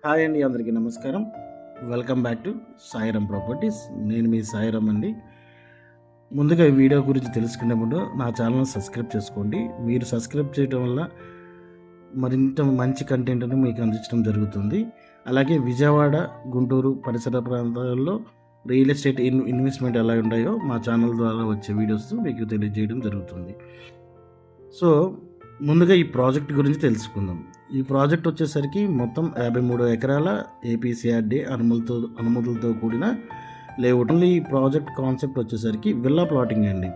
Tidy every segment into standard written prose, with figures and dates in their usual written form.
Hi అండి, అందరికీ నమస్కారం. Welcome back to Sairam properties. నేను మీ సాయిరామ్ అండి. ముందుగా ఈ వీడియో గురించి తెలుసుకునే ముందు నా ఛానల్ సబ్స్క్రైబ్ చేసుకోండి. మీరు సబ్స్క్రైబ్ చేయడం వల్ల మరింత మంచి కంటెంట్ని మీకు అందించడం జరుగుతుంది. అలాగే విజయవాడ, గుంటూరు పరిసర ప్రాంతాల్లో రియల్ ఎస్టేట్ ఇన్వెస్ట్మెంట్ ఎలా ఉన్నాయో మా ఛానల్ ద్వారా వచ్చే వీడియోస్ మీకు తెలియజేయడం జరుగుతుంది. సో ముందుగా ఈ ప్రాజెక్ట్ గురించి తెలుసుకుందాం. ఈ ప్రాజెక్ట్ వచ్చేసరికి మొత్తం 53 ఎకరాల ఏపీసీఆర్డీ అనుమతులతో కూడిన లేఅవుట్. ఓన్లీ ఈ ప్రాజెక్ట్ కాన్సెప్ట్ వచ్చేసరికి విల్లా ప్లాటింగ్ అండి.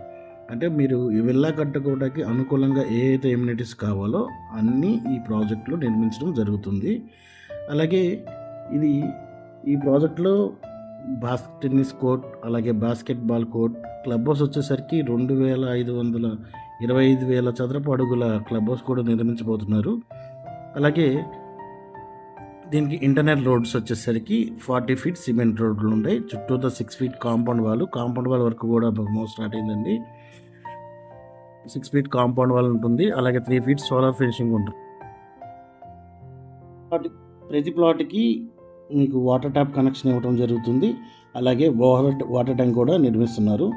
అంటే మీరు ఈ విల్లా కట్టుకోవడానికి అనుకూలంగా ఏ అయితే ఎమ్యూనిటీస్ కావాలో అన్నీ ఈ ప్రాజెక్ట్లో నిర్మించడం జరుగుతుంది. అలాగే ఈ ప్రాజెక్ట్లో టెన్నిస్ కోర్ట్, అలాగే బాస్కెట్బాల్ కోర్ట్, క్లబ్ హౌస్ వచ్చేసరికి 25,000 చదరపు అడుగుల క్లబ్ హౌస్ కూడా నిర్మించబోతున్నారు. అలాగే దీనికి ఇంటర్నల్ రోడ్స్ వచ్చేసరికి 40 ఫీట్ సిమెంట్ రోడ్లు ఉంటాయి. చుట్టూతో 6 ఫీట్ కాంపౌండ్ వాల్ వరకు కూడా స్టార్ట్ అయిందండి. 6 ఫీట్ కాంపౌండ్ వాల్ ఉంటుంది. అలాగే 3 ఫీట్ సోలార్ ఫినిషింగ్ ఉంటుంది. ప్రతి ప్లాట్కి మీకు వాటర్ ట్యాప్ కనెక్షన్ ఇవ్వడం జరుగుతుంది. అలాగే వాటర్ ట్యాంక్ కూడా నిర్మిస్తున్నారు.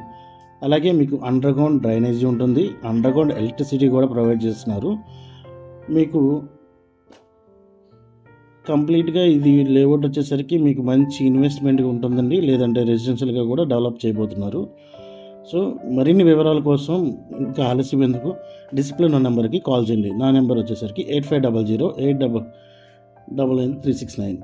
అలాగే మీకు అండర్ గ్రౌండ్ డ్రైనేజీ ఉంటుంది. అండర్ గ్రౌండ్ ఎలక్ట్రిసిటీ కూడా ప్రొవైడ్ చేస్తున్నారు. మీకు కంప్లీట్గా ఇది లేఅవుట్ వచ్చేసరికి మీకు మంచి ఇన్వెస్ట్మెంట్గా ఉంటుందండి. లేదంటే రెసిడెన్షియల్గా కూడా డెవలప్ చేయబోతున్నారు. సో మరిన్ని వివరాల కోసం ఇంకా ఆలస్యం ఎందుకు, డిస్ప్లే ఉన్న నెంబర్కి కాల్ చేయండి. నా నెంబర్ వచ్చేసరికి 8500 899 369.